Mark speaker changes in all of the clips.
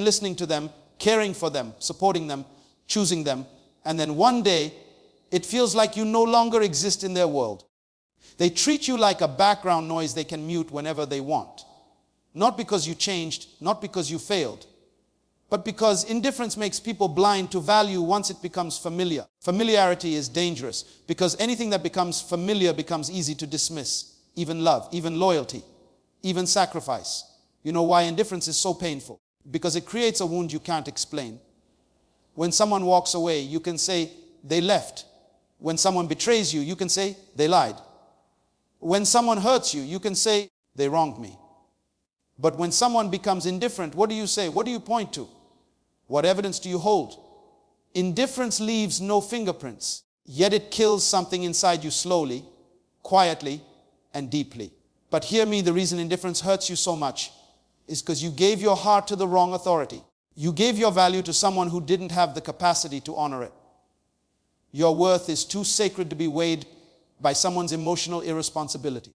Speaker 1: listening to them, caring for them, supporting them, choosing them, and then one day, it feels like you no longer exist in their world. They treat you like a background noise they can mute whenever they want. Not because you changed, not because you failed, but because indifference makes people blind to value once it becomes familiar. Familiarity is dangerous because anything that becomes familiar becomes easy to dismiss. Even love, even loyalty, even sacrifice. You know why indifference is so painful? Because it creates a wound you can't explain. When someone walks away, you can say, they left. When someone betrays you, you can say, they lied. When someone hurts you, you can say, they wronged me. But when someone becomes indifferent, what do you say? What do you point to? What evidence do you hold? Indifference leaves no fingerprints, yet it kills something inside you slowly, quietly, and deeply. But hear me, the reason indifference hurts you so much is because you gave your heart to the wrong authority. You gave your value to someone who didn't have the capacity to honor it. Your worth is too sacred to be weighed by someone's emotional irresponsibility.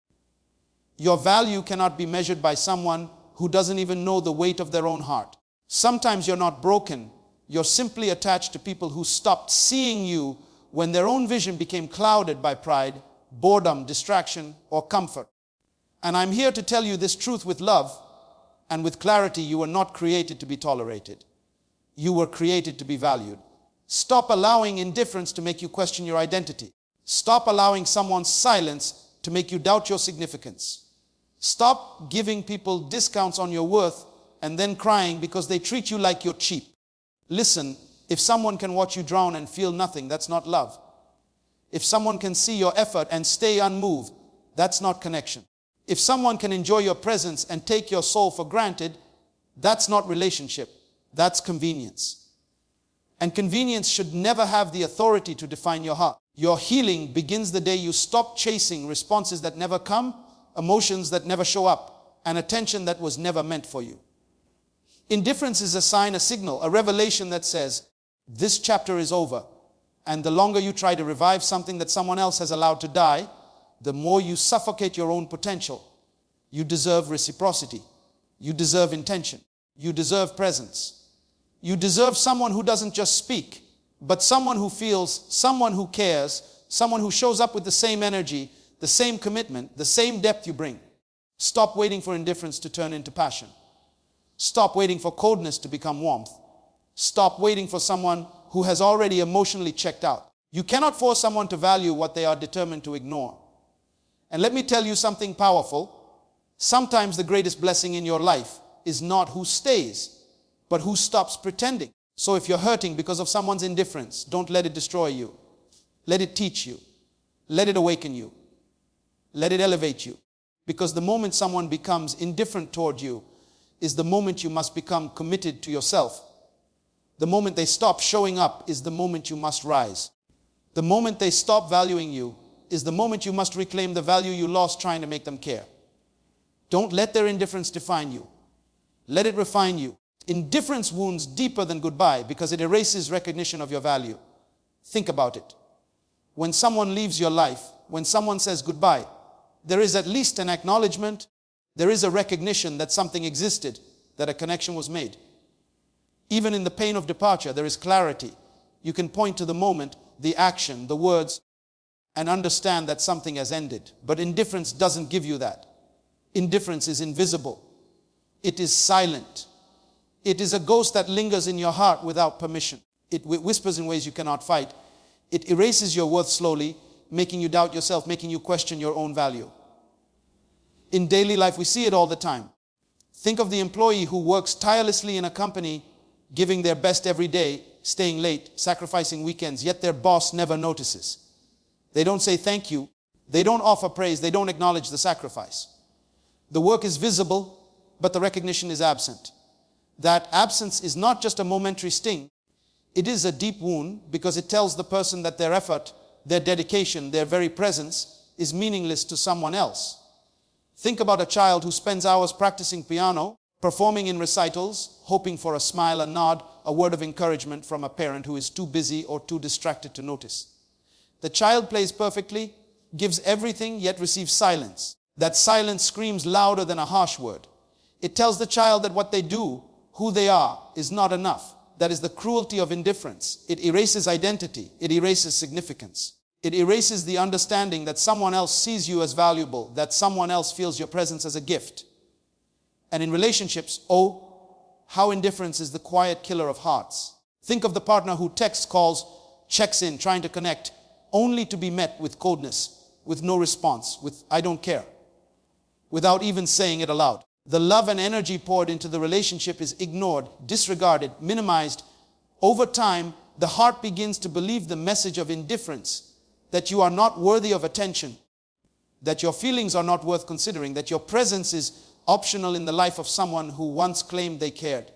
Speaker 1: Your value cannot be measured by someone who doesn't even know the weight of their own heart. Sometimes you're not broken. You're simply attached to people who stopped seeing you when their own vision became clouded by pride, boredom, distraction, or comfort. And I'm here to tell you this truth with love and with clarity. You were not created to be tolerated. You were created to be valued. Stop allowing indifference to make you question your identity. Stop allowing someone's silence to make you doubt your significance. Stop giving people discounts on your worth and then crying because they treat you like you're cheap. Listen, if someone can watch you drown and feel nothing, that's not love. If someone can see your effort and stay unmoved, that's not connection. If someone can enjoy your presence and take your soul for granted, that's not relationship. That's convenience. And convenience should never have the authority to define your heart. Your healing begins the day you stop chasing responses that never come, emotions that never show up, and attention that was never meant for you. Indifference is a sign, a signal, a revelation that says, this chapter is over. And the longer you try to revive something that someone else has allowed to die, the more you suffocate your own potential. You deserve reciprocity. You deserve intention. You deserve presence. You deserve someone who doesn't just speak, but someone who feels, someone who cares, someone who shows up with the same energy, the same commitment, the same depth you bring. Stop waiting for indifference to turn into passion. Stop waiting for coldness to become warmth. Stop waiting for someone who has already emotionally checked out. You cannot force someone to value what they are determined to ignore. And let me tell you something powerful. Sometimes the greatest blessing in your life is not who stays, but who stops pretending. So if you're hurting because of someone's indifference, don't let it destroy you. Let it teach you. Let it awaken you. Let it elevate you. Because the moment someone becomes indifferent toward you is the moment you must become committed to yourself. The moment they stop showing up is the moment you must rise. The moment they stop valuing you is the moment you must reclaim the value you lost trying to make them care. Don't let their indifference define you. Let it refine you. Indifference wounds deeper than goodbye because it erases recognition of your value. Think about it. When someone leaves your life, when someone says goodbye, there is at least an acknowledgement, there is a recognition that something existed, that a connection was made. Even in the pain of departure, there is clarity. You can point to the moment, the action, the words, and understand that something has ended. But indifference doesn't give you that. Indifference is invisible. It is silent. It is a ghost that lingers in your heart without permission. It whispers in ways you cannot fight. It erases your worth slowly, making you doubt yourself, making you question your own value. In daily life, we see it all the time. Think of the employee who works tirelessly in a company, giving their best every day, staying late, sacrificing weekends, yet their boss never notices. They don't say thank you. They don't offer praise. They don't acknowledge the sacrifice. The work is visible, but the recognition is absent. That absence is not just a momentary sting. It is a deep wound because it tells the person that their effort, their dedication, their very presence is meaningless to someone else. Think about a child who spends hours practicing piano, performing in recitals, hoping for a smile, a nod, a word of encouragement from a parent who is too busy or too distracted to notice. The child plays perfectly, gives everything, yet receives silence. That silence screams louder than a harsh word. It tells the child that what they do, who they are is not enough. That is the cruelty of indifference. It erases identity. It erases significance. It erases the understanding that someone else sees you as valuable, that someone else feels your presence as a gift. And in relationships, oh, how indifference is the quiet killer of hearts. Think of the partner who texts, calls, checks in, trying to connect, only to be met with coldness, with no response, with "I don't care," without even saying it aloud. The love and energy poured into the relationship is ignored, disregarded, minimized. Over time, the heart begins to believe the message of indifference, that you are not worthy of attention, that your feelings are not worth considering, that your presence is optional in the life of someone who once claimed they cared.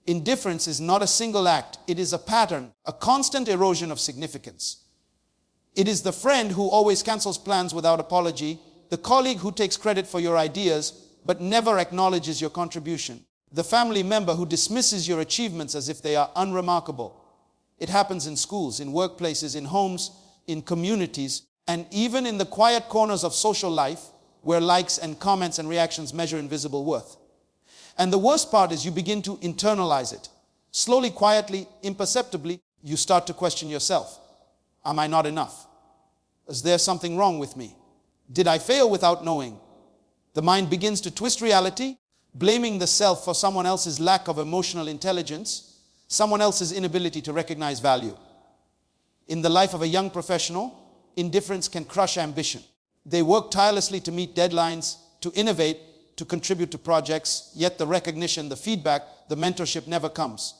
Speaker 1: Indifference is not a single act. It is a pattern, a constant erosion of significance. It is the friend who always cancels plans without apology, the colleague who takes credit for your ideas but never acknowledges your contribution, the family member who dismisses your achievements as if they are unremarkable. It happens in schools, in workplaces, in homes, in communities, and even in the quiet corners of social life where likes and comments and reactions measure invisible worth. And the worst part is you begin to internalize it. Slowly, quietly, imperceptibly, you start to question yourself. Am I not enough? Is there something wrong with me? Did I fail without knowing? The mind begins to twist reality, blaming the self for someone else's lack of emotional intelligence, someone else's inability to recognize value. In the life of a young professional, indifference can crush ambition. They work tirelessly to meet deadlines, to innovate, to contribute to projects, yet the recognition, the feedback, the mentorship never comes.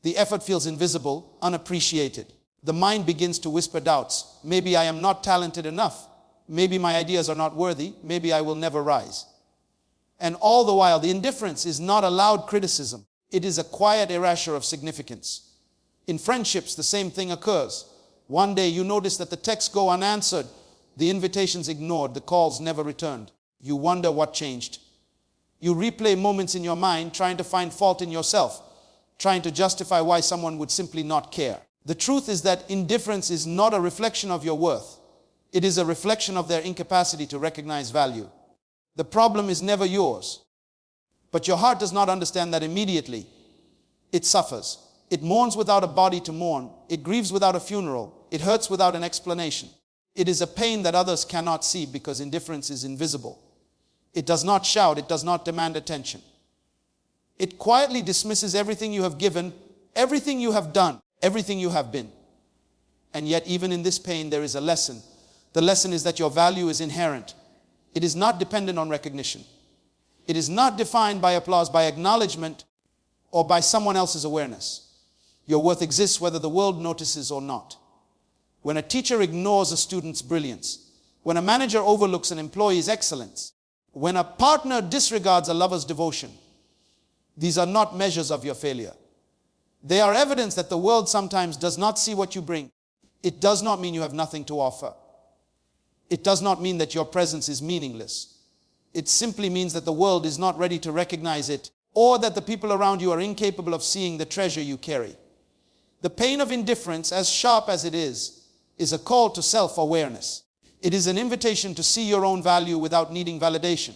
Speaker 1: The effort feels invisible, unappreciated. The mind begins to whisper doubts. Maybe I am not talented enough. Maybe my ideas are not worthy. Maybe I will never rise. And all the while, the indifference is not a loud criticism. It is a quiet erasure of significance. In friendships, the same thing occurs. One day you notice that the texts go unanswered, the invitations ignored, the calls never returned. You wonder what changed. You replay moments in your mind, trying to find fault in yourself, trying to justify why someone would simply not care. The truth is that indifference is not a reflection of your worth. It is a reflection of their incapacity to recognize value. The problem is never yours. But your heart does not understand that immediately. It suffers. It mourns without a body to mourn. It grieves without a funeral. It hurts without an explanation. It is a pain that others cannot see because indifference is invisible. It does not shout. It does not demand attention. It quietly dismisses everything you have given, everything you have done, everything you have been. And yet, even in this pain, there is a lesson. The lesson is that your value is inherent. It is not dependent on recognition. It is not defined by applause, by acknowledgement, or by someone else's awareness. Your worth exists whether the world notices or not. When a teacher ignores a student's brilliance, when a manager overlooks an employee's excellence, when a partner disregards a lover's devotion, these are not measures of your failure. They are evidence that the world sometimes does not see what you bring. It does not mean you have nothing to offer. It does not mean that your presence is meaningless. It simply means that the world is not ready to recognize it, or that the people around you are incapable of seeing the treasure you carry. The pain of indifference, as sharp as it is a call to self-awareness. It is an invitation to see your own value without needing validation.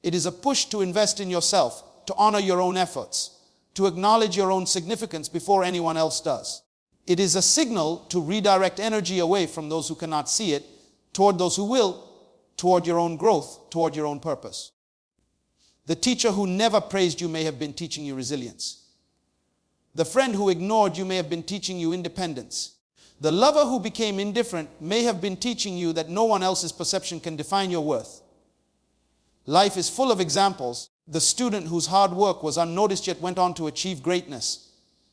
Speaker 1: It is a push to invest in yourself, to honor your own efforts, to acknowledge your own significance before anyone else does. It is a signal to redirect energy away from those who cannot see it, toward those who will, toward your own growth, toward your own purpose. The teacher who never praised you may have been teaching you resilience. The friend who ignored you may have been teaching you independence. The lover who became indifferent may have been teaching you that no one else's perception can define your worth. Life is full of examples. The student whose hard work was unnoticed yet went on to achieve greatness.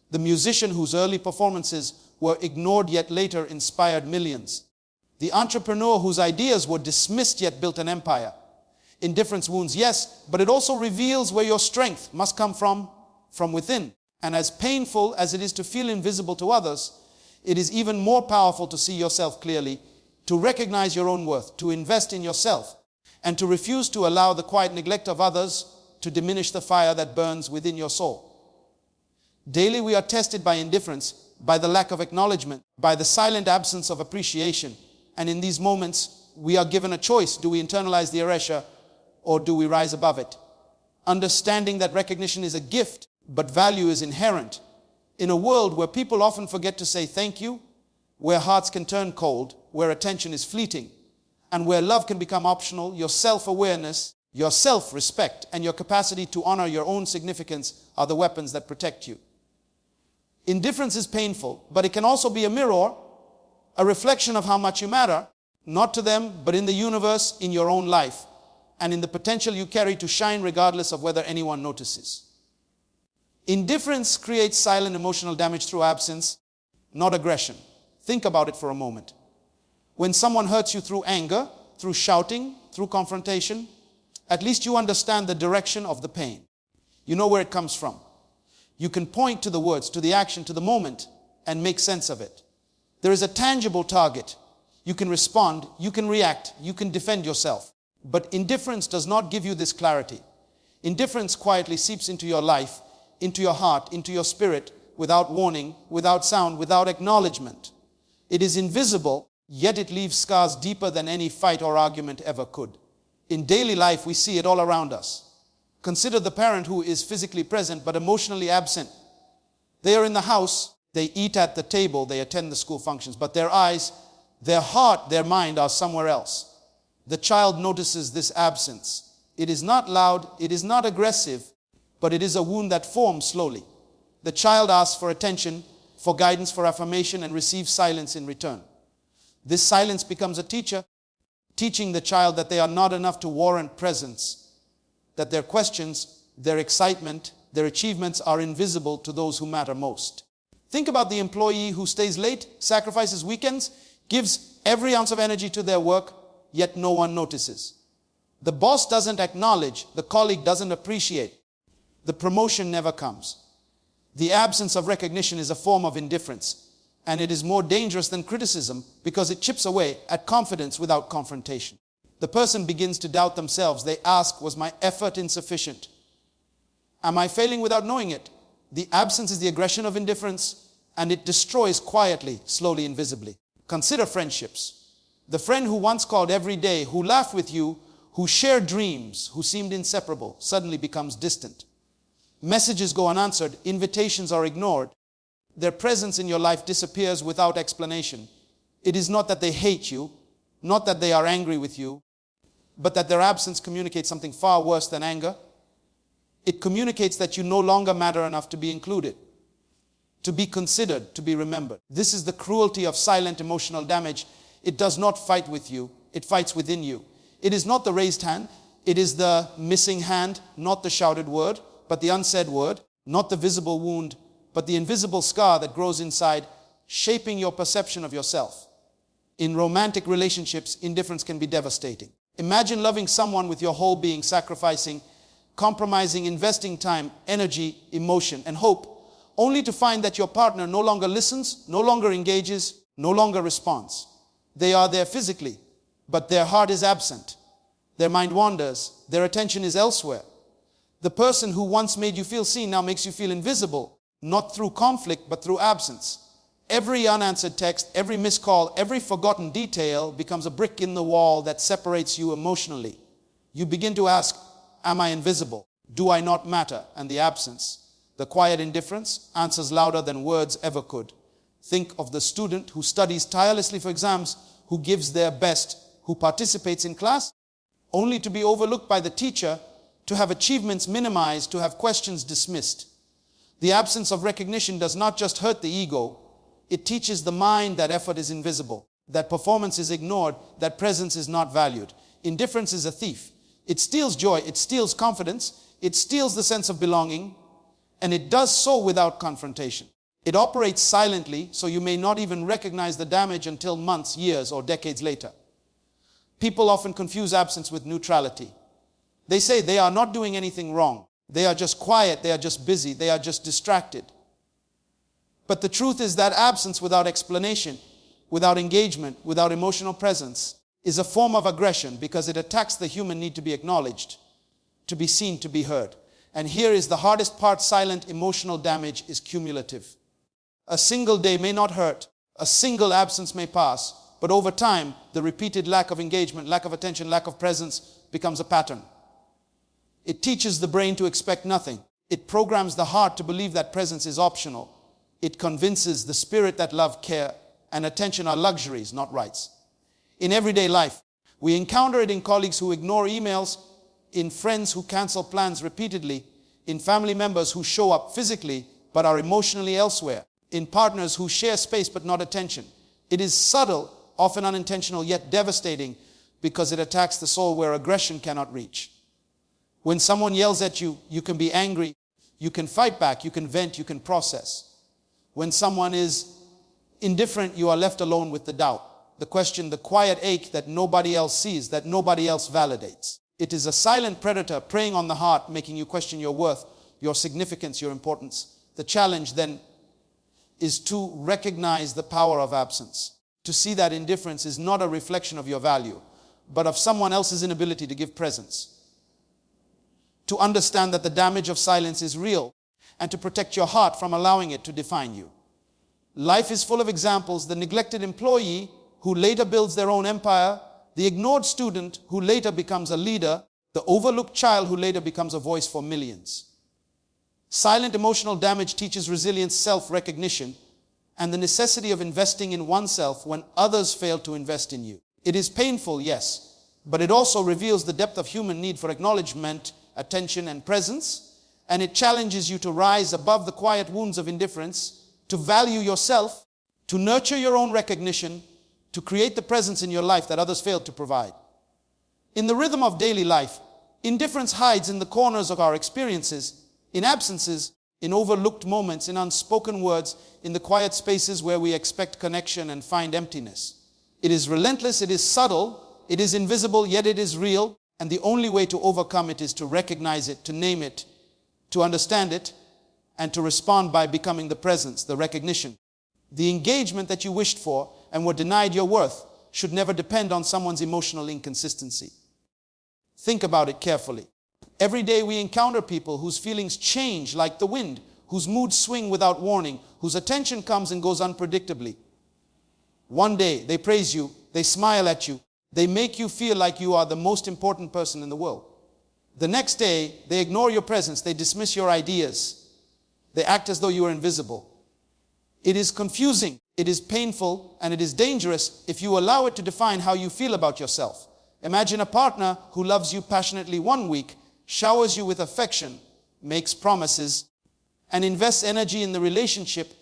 Speaker 1: The musician whose early performances were ignored yet later inspired millions. The entrepreneur whose ideas were dismissed yet built an empire. Indifference wounds, yes, but it also reveals where your strength must come from within. And as painful as it is to feel invisible to others, it is even more powerful to see yourself clearly, to recognize your own worth, to invest in yourself, and to refuse to allow the quiet neglect of others to diminish the fire that burns within your soul. Daily we are tested by indifference, by the lack of acknowledgement, by the silent absence of appreciation. And in these moments, we are given a choice. Do we internalize the erasure, or do we rise above it? understanding that recognition is a gift, but value is inherent. In a world where people often forget to say thank you, where hearts can turn cold, where attention is fleeting, and where love can become optional, your self-awareness, your self-respect, and your capacity to honor your own significance are the weapons that protect you. Indifference is painful, but it can also be a mirror, a reflection of how much you matter, not to them, but in the universe, in your own life, and in the potential you carry to shine regardless of whether anyone notices. Indifference creates silent emotional damage through absence, not aggression. Think about it for a moment. When someone hurts you through anger, through shouting, through confrontation, at least you understand the direction of the pain. You know where it comes from. You can point to the words, to the action, to the moment, and make sense of it. There is a tangible target. You can respond, you can react, you can defend yourself. But indifference does not give you this clarity. Indifference quietly seeps into your life, into your heart, into your spirit, without warning, without sound, without acknowledgement. It is invisible, yet it leaves scars deeper than any fight or argument ever could. In daily life, we see it all around us. Consider the parent who is physically present but emotionally absent. They are in the house, they eat at the table, they attend the school functions, but their eyes, their heart, their mind are somewhere else. The child notices this absence. It is not loud, it is not aggressive, but it is a wound that forms slowly. The child asks for attention, for guidance, for affirmation, and receives silence in return. This silence becomes a teacher, teaching the child that they are not enough to warrant presence, that their questions, their excitement, their achievements are invisible to those who matter most. Think about the employee who stays late, sacrifices weekends, gives every ounce of energy to their work, yet no one notices. The boss doesn't acknowledge, the colleague doesn't appreciate. The promotion never comes. The absence of recognition is a form of indifference, and it is more dangerous than criticism because it chips away at confidence without confrontation. The person begins to doubt themselves. They ask, was my effort insufficient? Am I failing without knowing it? The absence is the aggression of indifference, and it destroys quietly, slowly, invisibly. Consider friendships. The friend who once called every day, who laughed with you, who shared dreams, who seemed inseparable, suddenly becomes distant. Messages go unanswered, invitations are ignored. Their presence in your life disappears without explanation. It is not that they hate you, not that they are angry with you, but that their absence communicates something far worse than anger. It communicates that you no longer matter enough to be included, to be considered, to be remembered. This is the cruelty of silent emotional damage. It does not fight with you, it fights within you. It is not the raised hand, it is the missing hand, not the shouted word, but the unsaid word, not the visible wound, but the invisible scar that grows inside, shaping your perception of yourself. In romantic relationships, indifference can be devastating. Imagine loving someone with your whole being, sacrificing, compromising, investing time, energy, emotion, and hope, only to find that your partner no longer listens, no longer engages, no longer responds. They are there physically, but their heart is absent. Their mind wanders. Their attention is elsewhere. The person who once made you feel seen now makes you feel invisible, not through conflict, but through absence. Every unanswered text, every missed call, every forgotten detail becomes a brick in the wall that separates you emotionally. You begin to ask, am I invisible? Do I not matter? And the absence, the quiet indifference, answers louder than words ever could. Think of the student who studies tirelessly for exams, who gives their best, who participates in class, only to be overlooked by the teacher, to have achievements minimized, to have questions dismissed. The absence of recognition does not just hurt the ego, it teaches the mind that effort is invisible, that performance is ignored, that presence is not valued. Indifference is a thief. It steals joy, it steals confidence, it steals the sense of belonging, and it does so without confrontation. It operates silently, so you may not even recognize the damage until months, years, or decades later. People often confuse absence with neutrality. They say they are not doing anything wrong. They are just quiet, they are just busy, they are just distracted. But the truth is that absence without explanation, without engagement, without emotional presence, is a form of aggression because it attacks the human need to be acknowledged, to be seen, to be heard. And here is the hardest part: silent emotional damage is cumulative. A single day may not hurt, a single absence may pass, but over time, the repeated lack of engagement, lack of attention, lack of presence becomes a pattern. It teaches the brain to expect nothing. It programs the heart to believe that presence is optional. It convinces the spirit that love, care, and attention are luxuries, not rights. In everyday life, we encounter it in colleagues who ignore emails, in friends who cancel plans repeatedly, in family members who show up physically but are emotionally elsewhere, in partners who share space but not attention. It is subtle, often unintentional, yet devastating because it attacks the soul where aggression cannot reach. When someone yells at you, you can be angry, you can fight back, you can vent, you can process. When someone is indifferent, you are left alone with the doubt, the question, the quiet ache that nobody else sees, that nobody else validates. It is a silent predator preying on the heart, making you question your worth, your significance, your importance. The challenge then is to recognize the power of absence. To see that indifference is not a reflection of your value, but of someone else's inability to give presence. To understand that the damage of silence is real, and to protect your heart from allowing it to define you. Life is full of examples: the neglected employee who later builds their own empire, the ignored student who later becomes a leader, the overlooked child who later becomes a voice for millions. Silent emotional damage teaches resilience, self-recognition, and the necessity of investing in oneself when others fail to invest in you. It is painful, yes, but it also reveals the depth of human need for acknowledgement, attention, and presence, and it challenges you to rise above the quiet wounds of indifference, to value yourself, to nurture your own recognition, to create the presence in your life that others failed to provide. In the rhythm of daily life, indifference hides in the corners of our experiences, in absences, in overlooked moments, in unspoken words, in the quiet spaces where we expect connection and find emptiness. It is relentless, it is subtle, it is invisible, yet it is real, and the only way to overcome it is to recognize it, to name it, to understand it, and to respond by becoming the presence, the recognition. The engagement that you wished for and were denied your worth should never depend on someone's emotional inconsistency. Think about it carefully. Every day we encounter people whose feelings change like the wind, whose moods swing without warning, whose attention comes and goes unpredictably. One day they praise you, they smile at you, they make you feel like you are the most important person in the world. The next day they ignore your presence, they dismiss your ideas, they act as though you are invisible. It is confusing, it is painful, and it is dangerous if you allow it to define how you feel about yourself. Imagine a partner who loves you passionately one week, showers you with affection, makes promises, and invests energy in the relationship,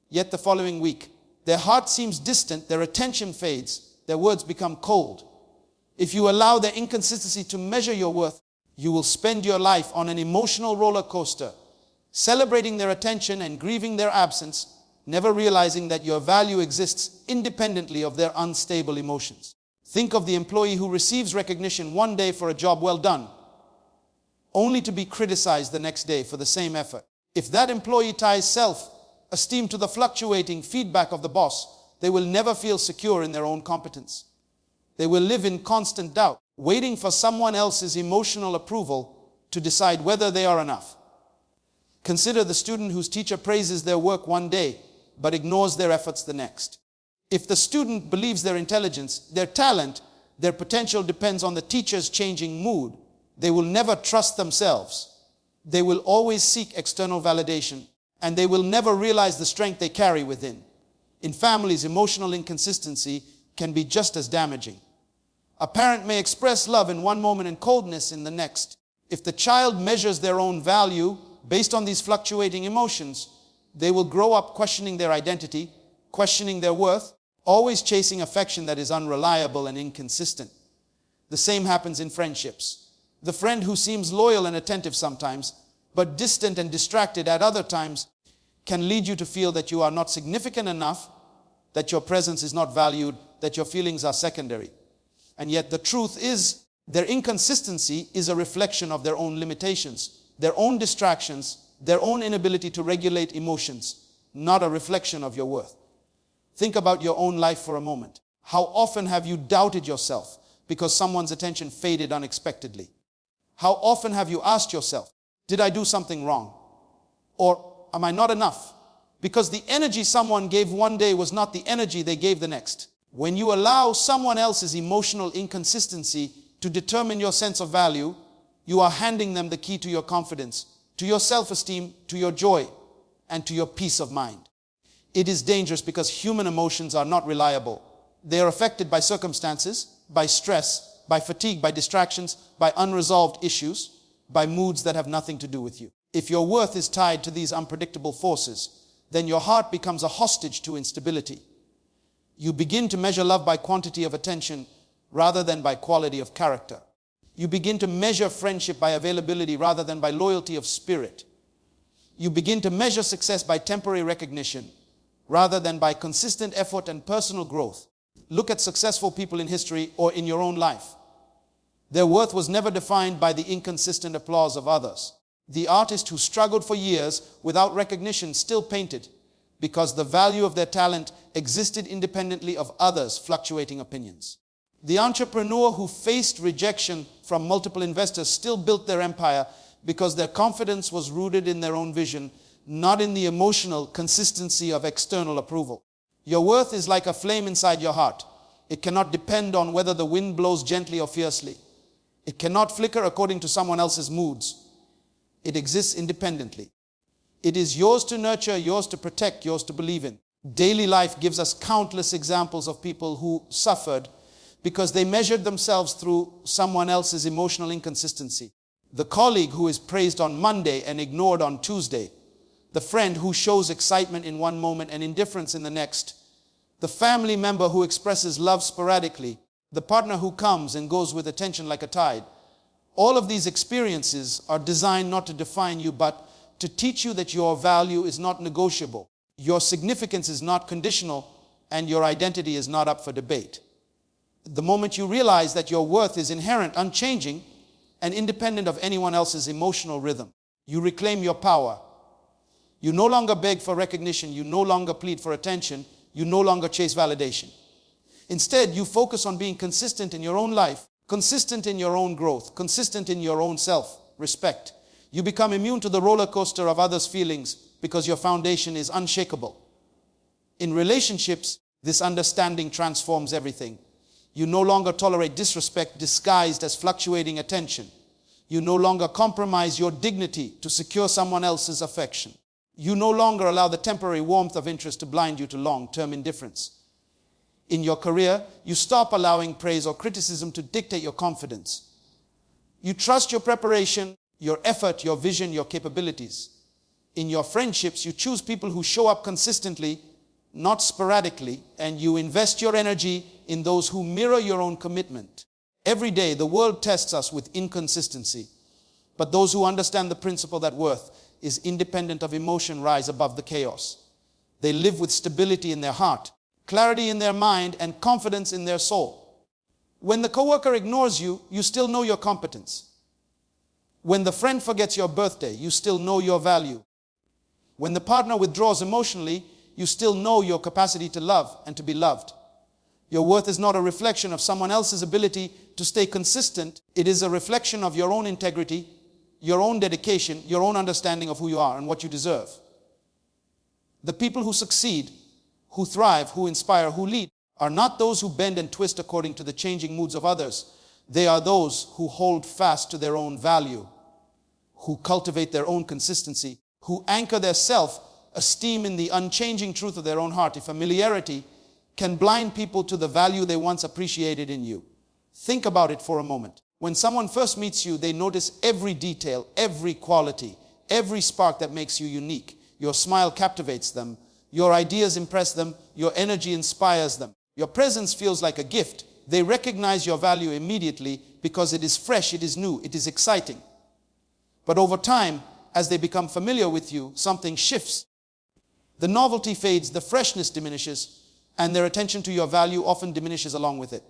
Speaker 1: yet the following week, their heart seems distant, their attention fades, their words become cold. If you allow their inconsistency to measure your worth, you will spend your life on an emotional roller coaster, celebrating their attention and grieving their absence, never realizing that your value exists independently of their unstable emotions. Think of the employee who receives recognition one day for a job well done, only to be criticized the next day for the same effort. If that employee ties self-esteem to the fluctuating feedback of the boss, they will never feel secure in their own competence. They will live in constant doubt, waiting for someone else's emotional approval to decide whether they are enough. Consider the student whose teacher praises their work one day, but ignores their efforts the next. If the student believes their intelligence, their talent, their potential depends on the teacher's changing mood, they will never trust themselves. They will always seek external validation, and they will never realize the strength they carry within. In families, emotional inconsistency can be just as damaging. A parent may express love in one moment and coldness in the next. If the child measures their own value based on these fluctuating emotions, they will grow up questioning their identity, questioning their worth, always chasing affection that is unreliable and inconsistent. The same happens in friendships. The friend who seems loyal and attentive sometimes, but distant and distracted at other times, can lead you to feel that you are not significant enough, that your presence is not valued, that your feelings are secondary. And yet the truth is, their inconsistency is a reflection of their own limitations, their own distractions, their own inability to regulate emotions, not a reflection of your worth. Think about your own life for a moment. How often have you doubted yourself because someone's attention faded unexpectedly? How often have you asked yourself, did I do something wrong? Or am I not enough? Because the energy someone gave one day was not the energy they gave the next. When you allow someone else's emotional inconsistency to determine your sense of value, you are handing them the key to your confidence, to your self-esteem, to your joy, and to your peace of mind. It is dangerous because human emotions are not reliable. They are affected by circumstances, by stress, by fatigue, by distractions, by unresolved issues, by moods that have nothing to do with you. If your worth is tied to these unpredictable forces, then your heart becomes a hostage to instability. You begin to measure love by quantity of attention rather than by quality of character. You begin to measure friendship by availability rather than by loyalty of spirit. You begin to measure success by temporary recognition rather than by consistent effort and personal growth. Look at successful people in history or in your own life. Their worth was never defined by the inconsistent applause of others. The artist who struggled for years without recognition still painted because the value of their talent existed independently of others' fluctuating opinions. The entrepreneur who faced rejection from multiple investors still built their empire because their confidence was rooted in their own vision, not in the emotional consistency of external approval. Your worth is like a flame inside your heart. It cannot depend on whether the wind blows gently or fiercely. It cannot flicker according to someone else's moods. It exists independently. It is yours to nurture, yours to protect, yours to believe in. Daily life gives us countless examples of people who suffered because they measured themselves through someone else's emotional inconsistency. The colleague who is praised on Monday and ignored on Tuesday. The friend who shows excitement in one moment and indifference in the next. The family member who expresses love sporadically. The partner who comes and goes with attention like a tide. All of these experiences are designed not to define you, but to teach you that your value is not negotiable. Your significance is not conditional, and your identity is not up for debate. The moment you realize that your worth is inherent, unchanging, and independent of anyone else's emotional rhythm, you reclaim your power. You no longer beg for recognition. You no longer plead for attention. You no longer chase validation. Instead, you focus on being consistent in your own life, consistent in your own growth, consistent in your own self-respect. You become immune to the roller coaster of others' feelings because your foundation is unshakable. In relationships, this understanding transforms everything. You no longer tolerate disrespect disguised as fluctuating attention. You no longer compromise your dignity to secure someone else's affection. You no longer allow the temporary warmth of interest to blind you to long-term indifference. In your career, you stop allowing praise or criticism to dictate your confidence. You trust your preparation, your effort, your vision, your capabilities. In your friendships, you choose people who show up consistently, not sporadically, and you invest your energy in those who mirror your own commitment. Every day, the world tests us with inconsistency, but those who understand the principle that worth is independent of emotion rise above the chaos. They live with stability in their heart, clarity in their mind, and confidence in their soul. When the coworker ignores you, you still know your competence. When the friend forgets your birthday, you still know your value. When the partner withdraws emotionally, you still know your capacity to love and to be loved. Your worth is not a reflection of someone else's ability to stay consistent. It is a reflection of your own integrity, your own dedication, your own understanding of who you are and what you deserve. The people who succeed, who thrive, who inspire, who lead, are not those who bend and twist according to the changing moods of others. They are those who hold fast to their own value, who cultivate their own consistency, who anchor their self-esteem in the unchanging truth of their own heart. If familiarity can blind people to the value they once appreciated in you. Think about it for a moment. When someone first meets you, they notice every detail, every quality, every spark that makes you unique. Your smile captivates them. Your ideas impress them. Your energy inspires them. Your presence feels like a gift. They recognize your value immediately because it is fresh, it is new, it is exciting. But over time, as they become familiar with you, something shifts. The novelty fades, the freshness diminishes, and their attention to your value often diminishes along with it.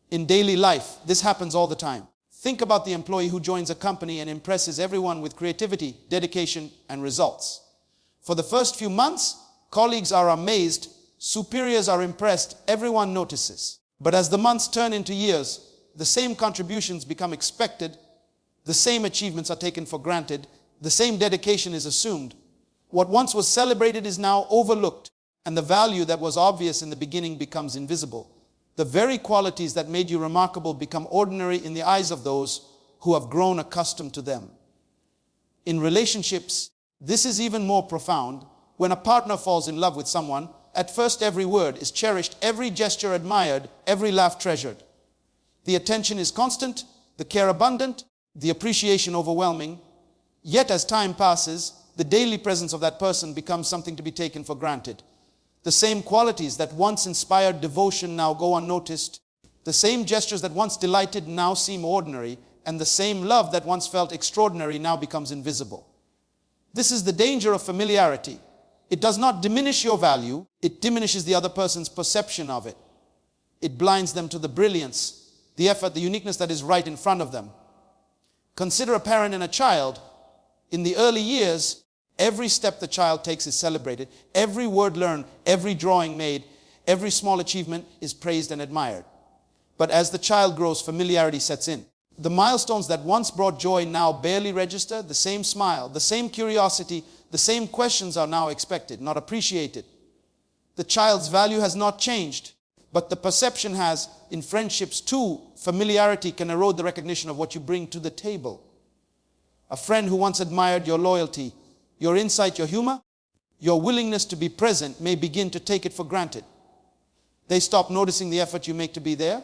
Speaker 1: In daily life, this happens all the time. Think about the employee who joins a company and impresses everyone with creativity, dedication, and results. For the first few months, colleagues are amazed, superiors are impressed, everyone notices. But as the months turn into years, the same contributions become expected, the same achievements are taken for granted, the same dedication is assumed. What once was celebrated is now overlooked, and the value that was obvious in the beginning becomes invisible. The very qualities that made you remarkable become ordinary in the eyes of those who have grown accustomed to them. In relationships, this is even more profound. When a partner falls in love with someone, at first every word is cherished, every gesture admired, every laugh treasured. The attention is constant, the care abundant, the appreciation overwhelming. Yet as time passes, the daily presence of that person becomes something to be taken for granted. The same qualities that once inspired devotion now go unnoticed. The same gestures that once delighted now seem ordinary, and the same love that once felt extraordinary now becomes invisible. This is the danger of familiarity. It does not diminish your value, it diminishes the other person's perception of it. It blinds them to the brilliance, the effort, the uniqueness that is right in front of them. Consider a parent and a child. In the early years, every step the child takes is celebrated. Every word learned, every drawing made, every small achievement is praised and admired. But as the child grows, familiarity sets in. The milestones that once brought joy now barely register. The same smile, the same curiosity, the same questions are now expected, not appreciated. The child's value has not changed, but the perception has. In friendships too, familiarity can erode the recognition of what you bring to the table. A friend who once admired your loyalty, your insight, your humor, your willingness to be present may begin to take it for granted. They stop noticing the effort you make to be there,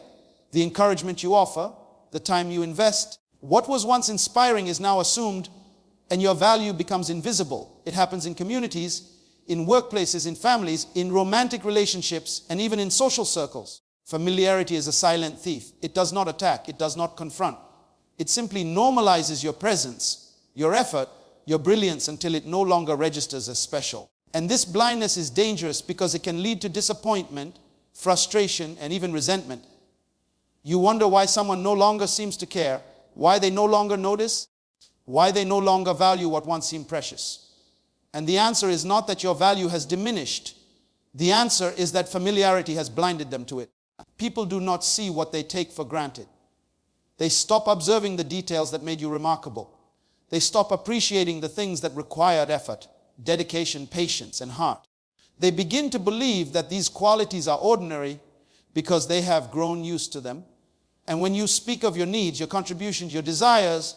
Speaker 1: the encouragement you offer, the time you invest. What was once inspiring is now assumed, and your value becomes invisible. It happens in communities, in workplaces, in families, in romantic relationships, and even in social circles. Familiarity is a silent thief. It does not attack. It does not confront. It simply normalizes your presence, your effort, your brilliance until it no longer registers as special. And this blindness is dangerous because it can lead to disappointment, frustration, and even resentment. You wonder why someone no longer seems to care, why they no longer notice, why they no longer value what once seemed precious. And the answer is not that your value has diminished. The answer is that familiarity has blinded them to it. People do not see what they take for granted. They stop observing the details that made you remarkable. They stop appreciating the things that required effort, dedication, patience, and heart. They begin to believe that these qualities are ordinary because they have grown used to them. And when you speak of your needs, your contributions, your desires,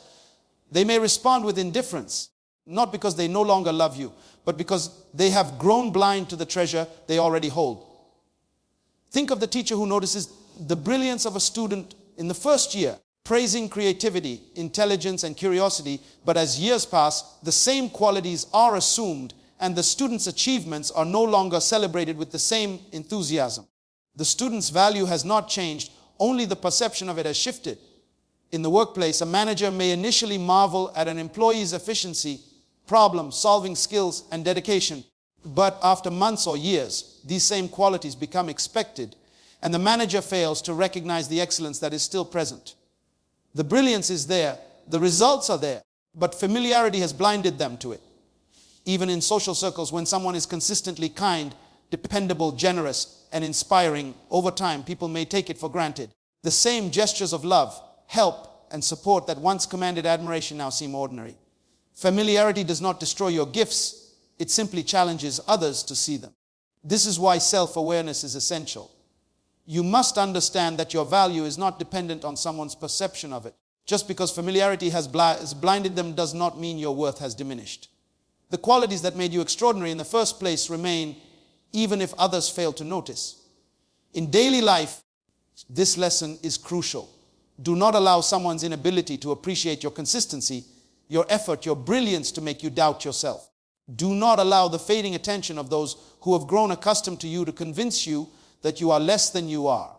Speaker 1: they may respond with indifference, not because they no longer love you, but because they have grown blind to the treasure they already hold. Think of the teacher who notices the brilliance of a student in the first year, praising creativity, intelligence, and curiosity, but as years pass, the same qualities are assumed and the student's achievements are no longer celebrated with the same enthusiasm. The student's value has not changed, only the perception of it has shifted. In the workplace, a manager may initially marvel at an employee's efficiency, problem-solving skills, and dedication. But after months or years, these same qualities become expected, and the manager fails to recognize the excellence that is still present. The brilliance is there, the results are there, but familiarity has blinded them to it. Even in social circles, when someone is consistently kind, dependable, generous, and inspiring, over time, people may take it for granted. The same gestures of love, help, and support that once commanded admiration now seem ordinary. Familiarity does not destroy your gifts, it simply challenges others to see them. This is why self-awareness is essential. You must understand that your value is not dependent on someone's perception of it. Just because familiarity has blinded them does not mean your worth has diminished. The qualities that made you extraordinary in the first place remain, even if others fail to notice. In daily life, this lesson is crucial. Do not allow someone's inability to appreciate your consistency, your effort, your brilliance to make you doubt yourself. Do not allow the fading attention of those who have grown accustomed to you to convince you that you are less than you are.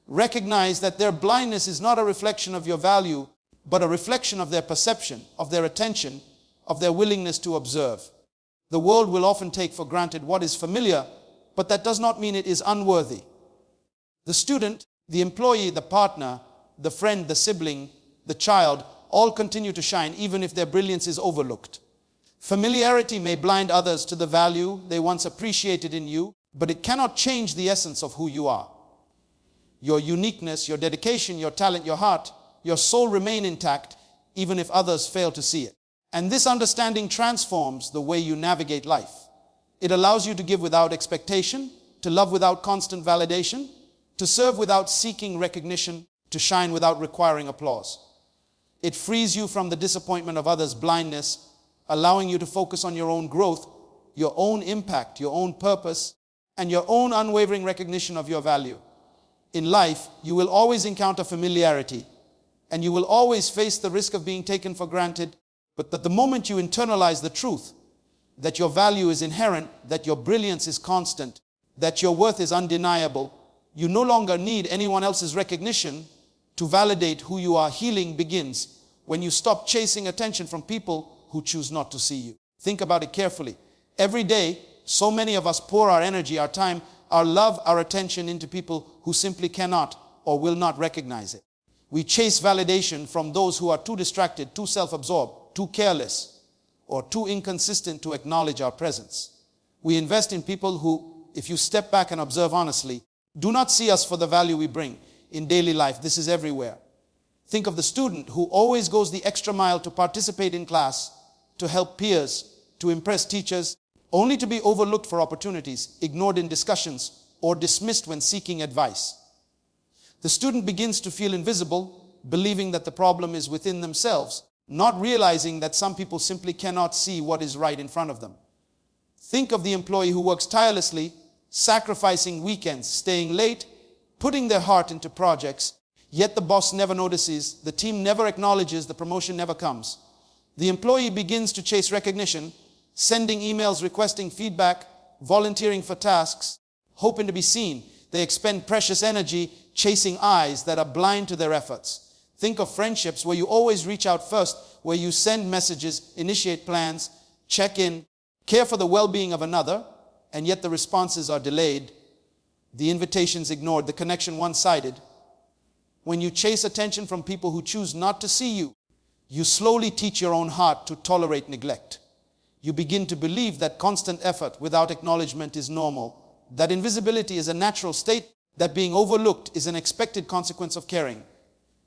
Speaker 1: Recognize that their blindness is not a reflection of your value, but a reflection of their perception, of their attention, of their willingness to observe. The world will often take for granted what is familiar, but that does not mean it is unworthy. The student, the employee, the partner, the friend, the sibling, the child, all continue to shine even if their brilliance is overlooked. Familiarity may blind others to the value they once appreciated in you, but it cannot change the essence of who you are. Your uniqueness, your dedication, your talent, your heart, your soul remain intact even if others fail to see it. And this understanding transforms the way you navigate life. It allows you to give without expectation, to love without constant validation, to serve without seeking recognition, to shine without requiring applause. It frees you from the disappointment of others' blindness, allowing you to focus on your own growth, your own impact, your own purpose, and your own unwavering recognition of your value. In life, you will always encounter familiarity, and you will always face the risk of being taken for granted. But the moment you internalize the truth that your value is inherent, that your brilliance is constant, that your worth is undeniable, you no longer need anyone else's recognition to validate who you are. Healing begins when you stop chasing attention from people who choose not to see you. Think about it carefully. Every day, so many of us pour our energy, our time, our love, our attention into people who simply cannot or will not recognize it. We chase validation from those who are too distracted, too self-absorbed, too careless, or too inconsistent to acknowledge our presence. We invest in people who, if you step back and observe honestly, do not see us for the value we bring. In daily life, this is everywhere. Think of the student who always goes the extra mile to participate in class, to help peers, to impress teachers, only to be overlooked for opportunities, ignored in discussions, or dismissed when seeking advice. The student begins to feel invisible, believing that the problem is within themselves, not realizing that some people simply cannot see what is right in front of them. Think of the employee who works tirelessly, sacrificing weekends, staying late, putting their heart into projects, yet the boss never notices, the team never acknowledges, the promotion never comes. The employee begins to chase recognition, sending emails requesting feedback, volunteering for tasks, hoping to be seen. They expend precious energy chasing eyes that are blind to their efforts. Think of friendships where you always reach out first, where you send messages, initiate plans, check in, care for the well-being of another, and yet the responses are delayed, the invitations ignored, the connection one-sided. When you chase attention from people who choose not to see you, you slowly teach your own heart to tolerate neglect. You begin to believe that constant effort without acknowledgement is normal, that invisibility is a natural state, that being overlooked is an expected consequence of caring.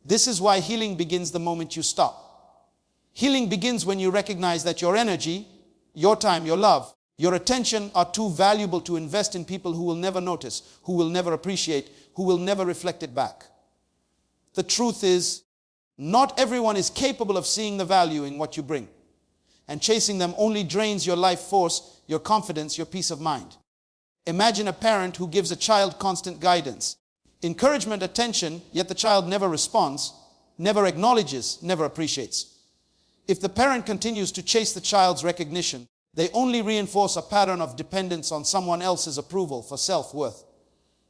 Speaker 1: This is why healing begins the moment you stop. Healing begins when you recognize that your energy, your time, your love, your attention are too valuable to invest in people who will never notice, who will never appreciate, who will never reflect it back. The truth is, not everyone is capable of seeing the value in what you bring, and chasing them only drains your life force, your confidence, your peace of mind. Imagine a parent who gives a child constant guidance, encouragement, attention, yet the child never responds, never acknowledges, never appreciates. If the parent continues to chase the child's recognition, they only reinforce a pattern of dependence on someone else's approval for self-worth.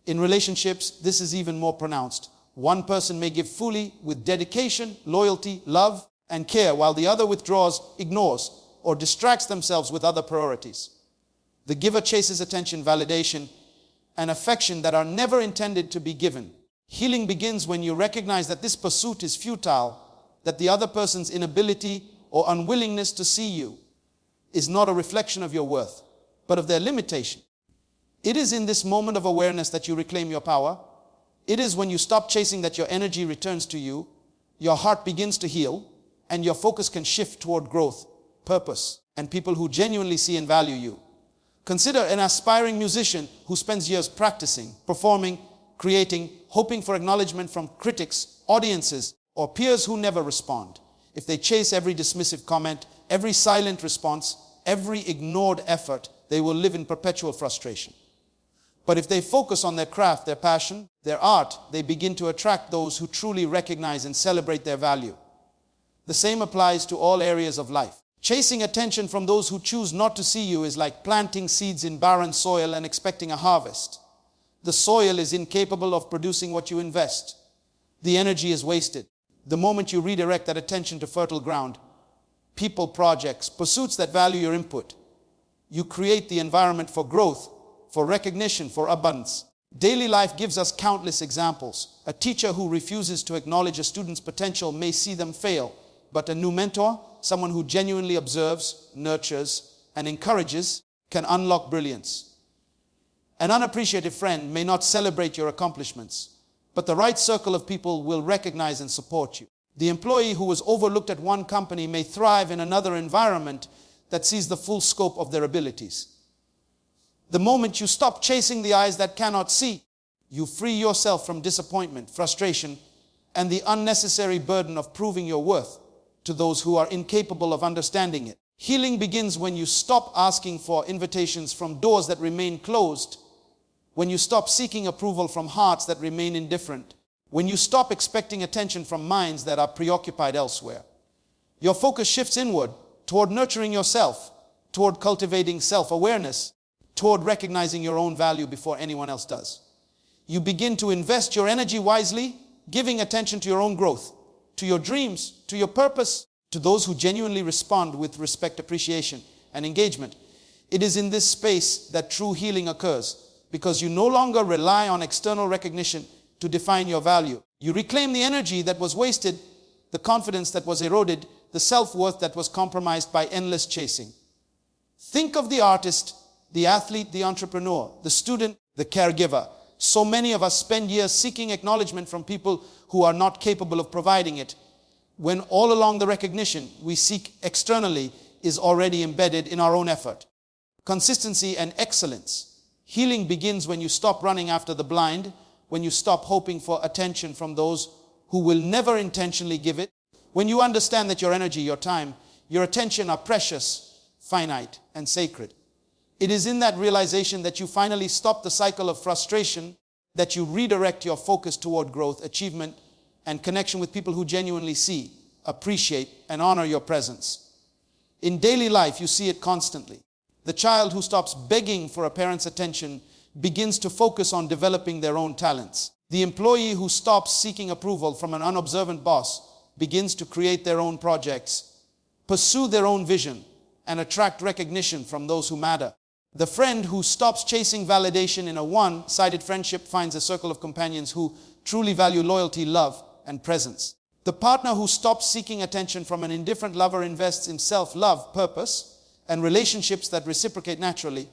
Speaker 1: In relationships, this is even more pronounced. One person may give fully with dedication, loyalty, love, and care, while the other withdraws, ignores, or distracts themselves with other priorities. The giver chases attention, validation, and affection that are never intended to be given. Healing begins when you recognize that this pursuit is futile, that the other person's inability or unwillingness to see you is not a reflection of your worth, but of their limitation. It is in this moment of awareness that you reclaim your power. It is when you stop chasing that your energy returns to you, your heart begins to heal, and your focus can shift toward growth, purpose, and people who genuinely see and value you. Consider an aspiring musician who spends years practicing, performing, creating, hoping for acknowledgement from critics, audiences, or peers who never respond. If they chase every dismissive comment, every silent response, every ignored effort, they will live in perpetual frustration. But if they focus on their craft, their passion, their art, they begin to attract those who truly recognize and celebrate their value. The same applies to all areas of life. Chasing attention from those who choose not to see you is like planting seeds in barren soil and expecting a harvest. The soil is incapable of producing what you invest. The energy is wasted. The moment you redirect that attention to fertile ground, people, projects, pursuits that value your input, you create the environment for growth, for recognition, for abundance. Daily life gives us countless examples. A teacher who refuses to acknowledge a student's potential may see them fail, but a new mentor, someone who genuinely observes, nurtures, and encourages, can unlock brilliance. An unappreciative friend may not celebrate your accomplishments, but the right circle of people will recognize and support you. The employee who was overlooked at one company may thrive in another environment that sees the full scope of their abilities. The moment you stop chasing the eyes that cannot see, you free yourself from disappointment, frustration, and the unnecessary burden of proving your worth. to those who are incapable of understanding it. Healing begins when you stop asking for invitations from doors that remain closed, when you stop seeking approval from hearts that remain indifferent, when you stop expecting attention from minds that are preoccupied elsewhere. Your focus shifts inward, toward nurturing yourself, toward cultivating self-awareness, toward recognizing your own value before anyone else does. You begin to invest your energy wisely, giving attention to your own growth, to your dreams, to your purpose, to those who genuinely respond with respect, appreciation, and engagement. It is in this space that true healing occurs, because you no longer rely on external recognition to define your value. You reclaim the energy that was wasted, the confidence that was eroded, the self-worth that was compromised by endless chasing. Think of the artist, the athlete, the entrepreneur, the student, the caregiver. So many of us spend years seeking acknowledgement from people who are not capable of providing it, when all along the recognition we seek externally is already embedded in our own effort. Consistency and excellence. Healing begins when you stop running after the blind, when you stop hoping for attention from those who will never intentionally give it, when you understand that your energy, your time, your attention are precious, finite, and sacred. It is in that realization that you finally stop the cycle of frustration, that you redirect your focus toward growth, achievement, and connection with people who genuinely see, appreciate, and honor your presence. In daily life, you see it constantly. The child who stops begging for a parent's attention begins to focus on developing their own talents. The employee who stops seeking approval from an unobservant boss begins to create their own projects, pursue their own vision, and attract recognition from those who matter. The friend who stops chasing validation in a one-sided friendship finds a circle of companions who truly value loyalty, love, and presence. The partner who stops seeking attention from an indifferent lover invests in self-love, purpose, and relationships that reciprocate naturally.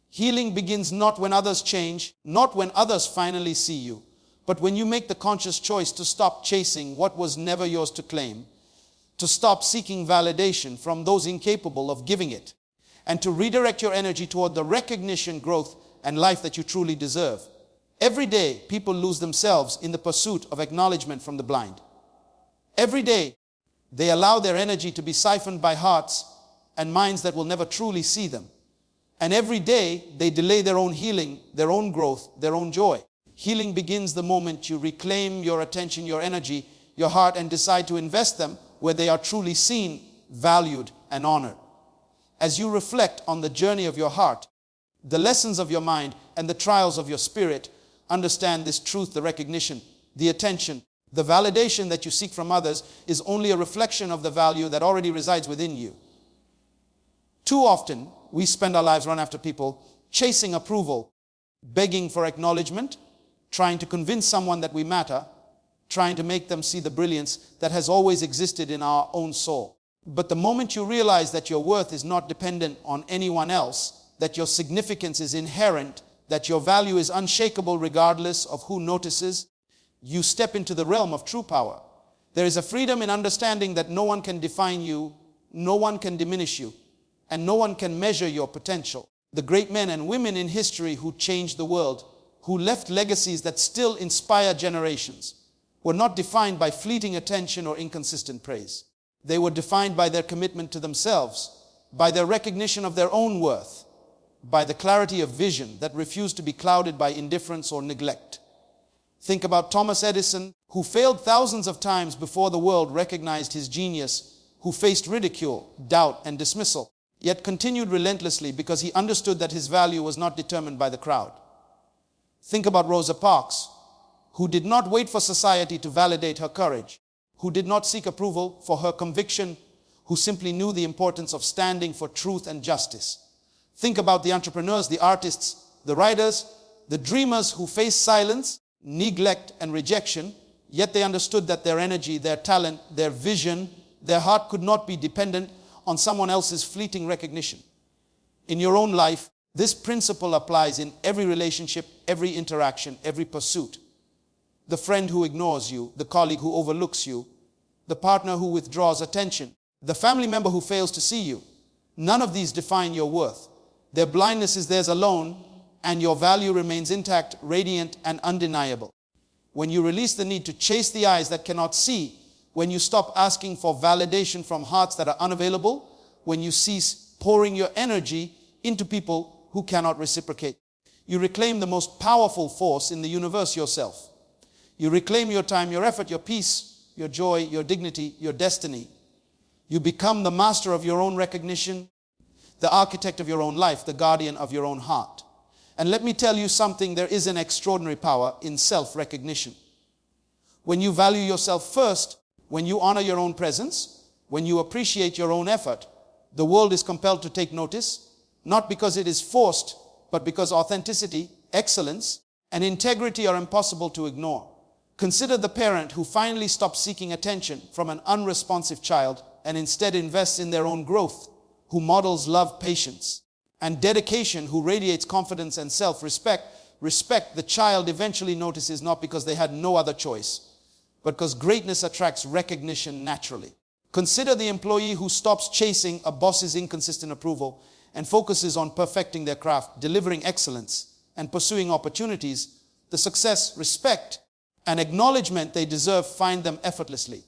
Speaker 1: Healing begins not when others change, not when others finally see you, but when you make the conscious choice to stop chasing what was never yours to claim, to stop seeking validation from those incapable of giving it, and to redirect your energy toward the recognition, growth, and life that you truly deserve. Every day, people lose themselves in the pursuit of acknowledgement from the blind. Every day, they allow their energy to be siphoned by hearts and minds that will never truly see them. And every day, they delay their own healing, their own growth, their own joy. Healing begins the moment you reclaim your attention, your energy, your heart, and decide to invest them where they are truly seen, valued, and honored. As you reflect on the journey of your heart, the lessons of your mind, and the trials of your spirit, understand this truth: the recognition, the attention, the validation that you seek from others is only a reflection of the value that already resides within you. Too often, we spend our lives run after people, chasing approval, begging for acknowledgement, trying to convince someone that we matter, trying to make them see the brilliance that has always existed in our own soul. But the moment you realize that your worth is not dependent on anyone else, that your significance is inherent, that your value is unshakable regardless of who notices, you step into the realm of true power. There is a freedom in understanding that no one can define you, no one can diminish you, and no one can measure your potential. The great men and women in history who changed the world, who left legacies that still inspire generations, were not defined by fleeting attention or inconsistent praise. They were defined by their commitment to themselves, by their recognition of their own worth, by the clarity of vision that refused to be clouded by indifference or neglect. Think about Thomas Edison, who failed thousands of times before the world recognized his genius, who faced ridicule, doubt, and dismissal, yet continued relentlessly because he understood that his value was not determined by the crowd. Think about Rosa Parks, who did not wait for society to validate her courage, who did not seek approval for her conviction, who simply knew the importance of standing for truth and justice. Think about the entrepreneurs, the artists, the writers, the dreamers who faced silence, neglect, and rejection, yet they understood that their energy, their talent, their vision, their heart could not be dependent on someone else's fleeting recognition. In your own life, this principle applies in every relationship, every interaction, every pursuit. The friend who ignores you, the colleague who overlooks you, the partner who withdraws attention, the family member who fails to see you. None of these define your worth. Their blindness is theirs alone, and your value remains intact, radiant, and undeniable. When you release the need to chase the eyes that cannot see, when you stop asking for validation from hearts that are unavailable, when you cease pouring your energy into people who cannot reciprocate. You reclaim the most powerful force in the universe, yourself. You reclaim your time, your effort, your peace, your joy, your dignity, your destiny. You become the master of your own recognition, the architect of your own life, the guardian of your own heart. And let me tell you something, there is an extraordinary power in self-recognition. When you value yourself first, when you honor your own presence, when you appreciate your own effort, the world is compelled to take notice, not because it is forced, but because authenticity, excellence, and integrity are impossible to ignore. Consider the parent who finally stops seeking attention from an unresponsive child and instead invests in their own growth, who models love, patience, and dedication, who radiates confidence and self-respect. Respect the child eventually notices, not because they had no other choice, but because greatness attracts recognition naturally. Consider the employee who stops chasing a boss's inconsistent approval and focuses on perfecting their craft, delivering excellence, and pursuing opportunities. The success, respect, and acknowledgement they deserve find them effortlessly.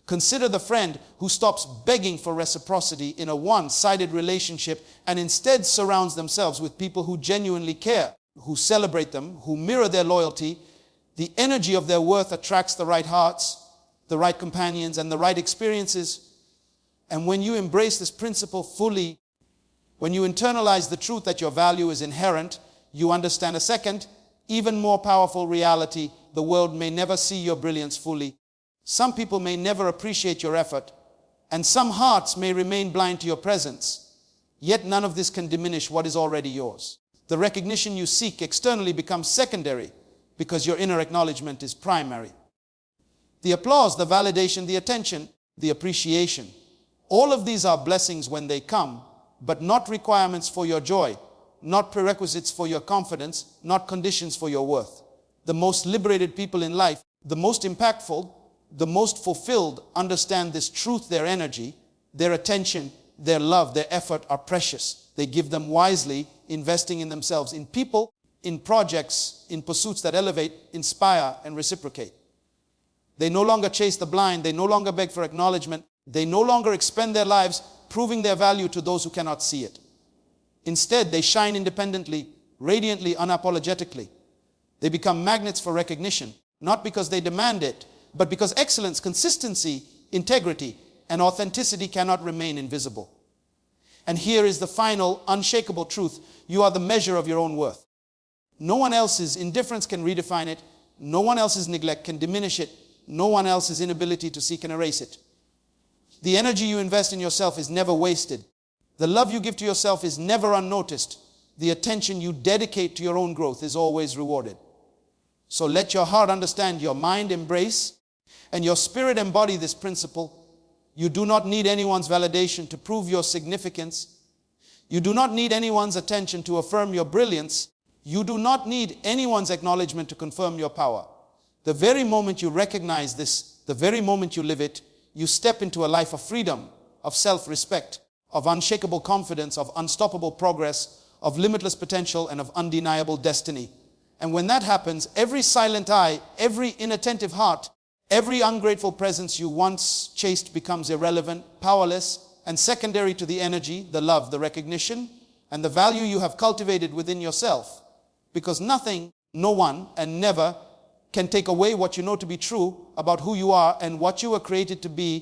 Speaker 1: Consider the friend who stops begging for reciprocity in a one-sided relationship and instead surrounds themselves with people who genuinely care, who celebrate them, who mirror their loyalty. The energy of their worth attracts the right hearts, the right companions, and the right experiences. And when you embrace this principle fully, when you internalize the truth that your value is inherent, you understand a second, even more powerful reality. The world may never see your brilliance fully. Some people may never appreciate your effort, and some hearts may remain blind to your presence. Yet none of this can diminish what is already yours. The recognition you seek externally becomes secondary because your inner acknowledgement is primary. The applause, the validation, the attention, the appreciation, all of these are blessings when they come, but not requirements for your joy, not prerequisites for your confidence, not conditions for your worth. The most liberated people in life, the most impactful, the most fulfilled, understand this truth. Their energy, their attention, their love, their effort are precious. They give them wisely, investing in themselves, in people, in projects, in pursuits that elevate, inspire, and reciprocate. They no longer chase the blind. They no longer beg for acknowledgement. They no longer expend their lives proving their value to those who cannot see it. Instead, they shine independently, radiantly, unapologetically. They become magnets for recognition, not because they demand it, but because excellence, consistency, integrity, and authenticity cannot remain invisible. And here is the final, unshakable truth. You are the measure of your own worth. No one else's indifference can redefine it. No one else's neglect can diminish it. No one else's inability to see can erase it. The energy you invest in yourself is never wasted. The love you give to yourself is never unnoticed. The attention you dedicate to your own growth is always rewarded. So let your heart understand, your mind embrace, and your spirit embody this principle. You do not need anyone's validation to prove your significance. You do not need anyone's attention to affirm your brilliance. You do not need anyone's acknowledgement to confirm your power. The very moment you recognize this, the very moment you live it, you step into a life of freedom, of self-respect, of unshakable confidence, of unstoppable progress, of limitless potential, and of undeniable destiny. And when that happens, every silent eye, every inattentive heart, every ungrateful presence you once chased becomes irrelevant, powerless, and secondary to the energy, the love, the recognition, and the value you have cultivated within yourself. Because nothing, no one, and never can take away what you know to be true about who you are and what you were created to be